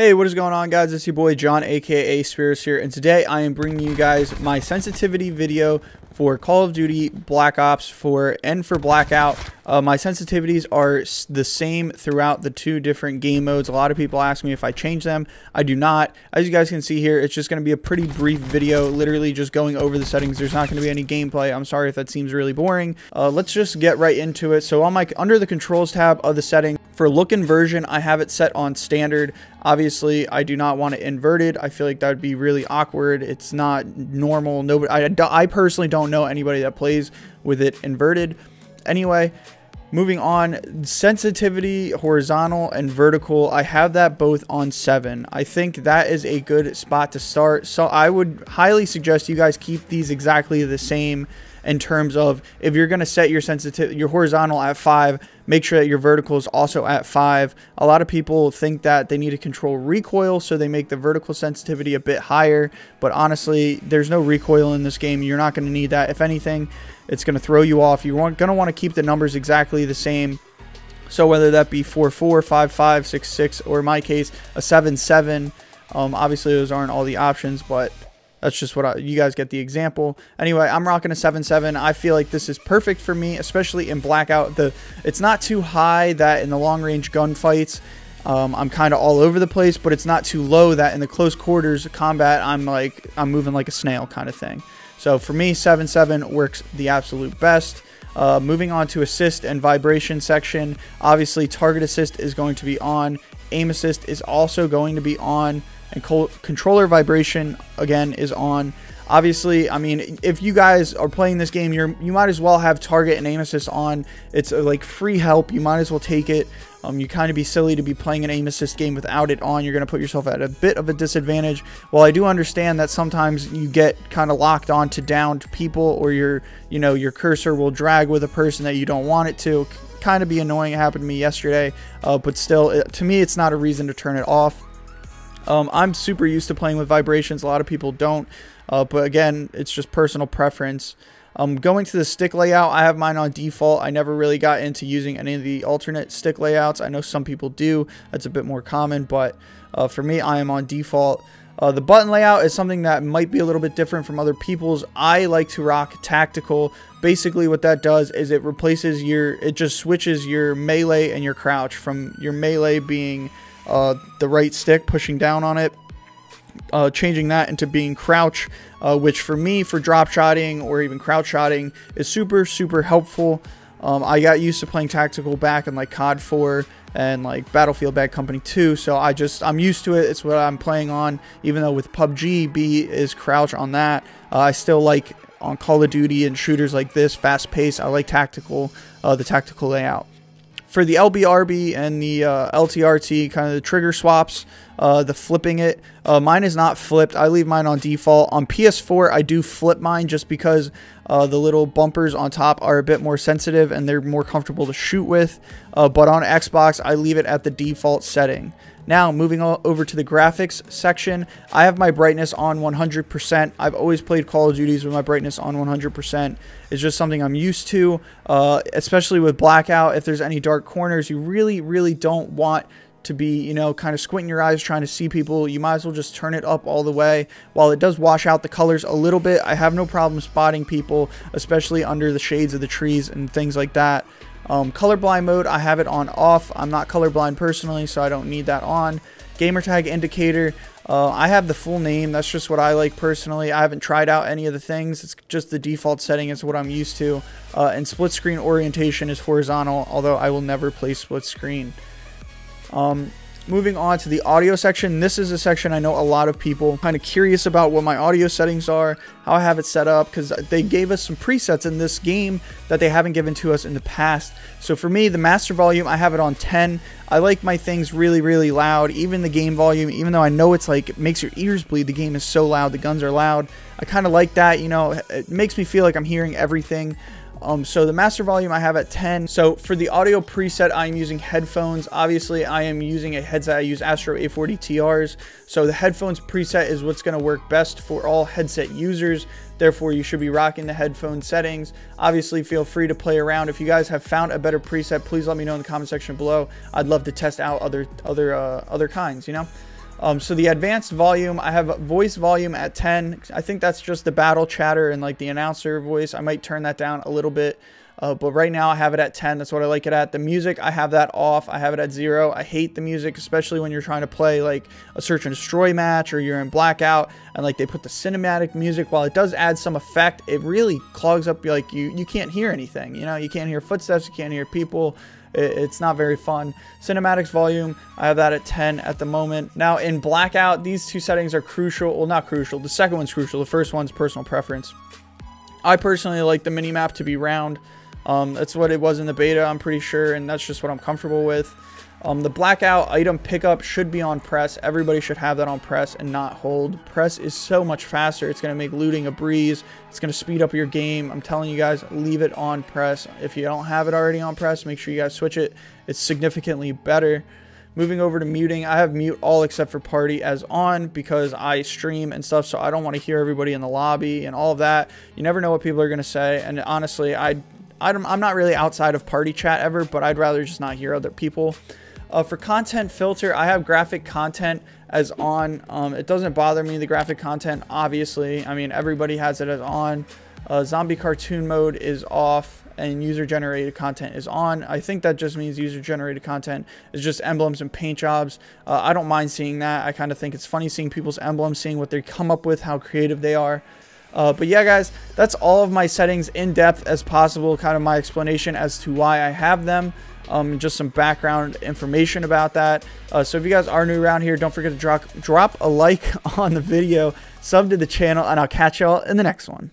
Hey, what is going on, guys? It's your boy John, aka Spears here, and today I am bringing you guys my sensitivity video for Call of Duty Black Ops and for Blackout. My sensitivities are the same throughout the two different game modes. A lot of people ask me if I change them. I do not. As you guys can see here, it's just going to be a pretty brief video, literally just going over the settings. There's not going to be any gameplay. I'm sorry if that seems really boring. Let's just get right into it. So on under the controls tab of the setting, for look inversion, I have it set on standard. Obviously, I do not want it inverted. I feel like that would be really awkward. It's not normal. I personally don't know anybody that plays with it inverted. Anyway, moving on, sensitivity, horizontal and vertical, I have that both on 7. I think that is a good spot to start. So I would highly suggest you guys keep these exactly the same in terms of if you're going to set your horizontal at 5, make sure that your vertical is also at 5. A lot of people think that they need to control recoil, so they make the vertical sensitivity a bit higher, but honestly, there's no recoil in this game. You're not going to need that. If anything, it's going to throw you off. You're going to want to keep the numbers exactly the same. So whether that be 4-4, 5-5, 6-6, or in my case, a 7-7, obviously those aren't all the options, but that's just what you guys get the example. Anyway, I'm rocking a 7-7. I feel like this is perfect for me, especially in Blackout. It's not too high that in the long-range gunfights, I'm kind of all over the place, but it's not too low that in the close quarters combat, I'm moving like a snail kind of thing. So for me, 7-7 works the absolute best. Moving on to assist and vibration section, obviously target assist is going to be on. Aim assist is also going to be on. And controller vibration, again, is on. Obviously, I mean, if you guys are playing this game, you might as well have target and aim assist on. It's like free help. You might as well take it. You kind of be silly to be playing an aim assist game without it on. You're going to put yourself at a bit of a disadvantage. While I do understand that sometimes you get kind of locked on to downed people, or your cursor will drag with a person that you don't want it to. Kind of be annoying. It happened to me yesterday, but still, to me, it's not a reason to turn it off. I'm super used to playing with vibrations. A lot of people don't, but again, it's just personal preference. Going to the stick layout, I have mine on default. I never really got into using any of the alternate stick layouts. I know some people do. That's a bit more common, but for me, I am on default. The button layout is something that might be a little bit different from other people's. I like to rock tactical. Basically, what that does is it just switches your melee and your crouch, from your melee being the right stick pushing down on it, changing that into being crouch, which for me, for drop shotting or even crouch shotting, is super helpful. I got used to playing tactical back in like CoD 4 and like Battlefield Bad Company 2, so I'm used to it. It's what I'm playing on. Even though with PUBG, B is crouch on that, I still like on Call of Duty and shooters like this, fast pace, I like tactical, the tactical layout. For the LBRB and the LTRT, kind of the trigger swaps, the flipping it, mine is not flipped. I leave mine on default. On PS4, I do flip mine just because the little bumpers on top are a bit more sensitive and they're more comfortable to shoot with. But on Xbox, I leave it at the default setting. Now, moving over to the graphics section, I have my brightness on 100%. I've always played Call of Duties with my brightness on 100%. It's just something I'm used to, especially with Blackout. If there's any dark corners, you really don't want to be, kind of squinting your eyes trying to see people. You might as well just turn it up all the way. While it does wash out the colors a little bit, I have no problem spotting people, especially under the shades of the trees and things like that. Colorblind mode, I have it on off. I'm not colorblind personally, so I don't need that on. Gamertag indicator, I have the full name. That's just what I like personally. I haven't tried out any of the things. It's just the default setting. It's what I'm used to. And split screen orientation is horizontal, although I will never play split screen. Moving on to the audio section. This is a section I know a lot of people kind of curious about what my audio settings are, how I have it set up, because they gave us some presets in this game that they haven't given to us in the past. So for me, the master volume, I have it on 10. I like my things really loud. Even the game volume, even though I know it's like, it makes your ears bleed. The game is so loud. The guns are loud. I kind of like that, it makes me feel like I'm hearing everything. So the master volume I have at 10. So for the audio preset, I'm using headphones. Obviously, I am using a headset. I use Astro A40 TRs. So the headphones preset is what's going to work best for all headset users. Therefore, you should be rocking the headphone settings. Obviously, feel free to play around. If you guys have found a better preset, please let me know in the comment section below. I'd love to test out other kinds, So the advanced volume, I have voice volume at 10. I think that's just the battle chatter and like the announcer voice. I might turn that down a little bit. But right now I have it at 10. That's what I like it at. The music, I have that off. I have it at 0. I hate the music, especially when you're trying to play like a search and destroy match, or you're in Blackout and like they put the cinematic music. While it does add some effect, it really clogs up, like you can't hear anything. You know, you can't hear footsteps, you can't hear people. It's not very fun. Cinematics volume, I have that at 10 at the moment. Now in Blackout, these two settings are crucial. Well, not crucial. The second one's crucial. The first one's personal preference. I personally like the minimap to be round. That's what it was in the beta, I'm pretty sure, and that's just what I'm comfortable with. The Blackout item pickup should be on press. Everybody should have that on press and not hold. Press is so much faster. It's going to make looting a breeze. It's going to speed up your game. I'm telling you guys, leave it on press. If you don't have it already on press, make sure you guys switch it. It's significantly better. Moving over to muting, I have mute all except for party as on because I stream and stuff, so I don't want to hear everybody in the lobby and all of that. You never know what people are going to say, and honestly, I'm not really outside of party chat ever, but I'd rather just not hear other people. For content filter, I have graphic content as on. It doesn't bother me, the graphic content, obviously. I mean, everybody has it as on. Zombie cartoon mode is off, and user-generated content is on. I think that just means user-generated content is just emblems and paint jobs. I don't mind seeing that. I kind of think it's funny seeing people's emblems, seeing what they come up with, how creative they are. But yeah, guys, that's all of my settings in depth as possible, kind of my explanation as to why I have them. Just some background information about that. So if you guys are new around here, don't forget to drop a like on the video, sub to the channel, and I'll catch y'all in the next one.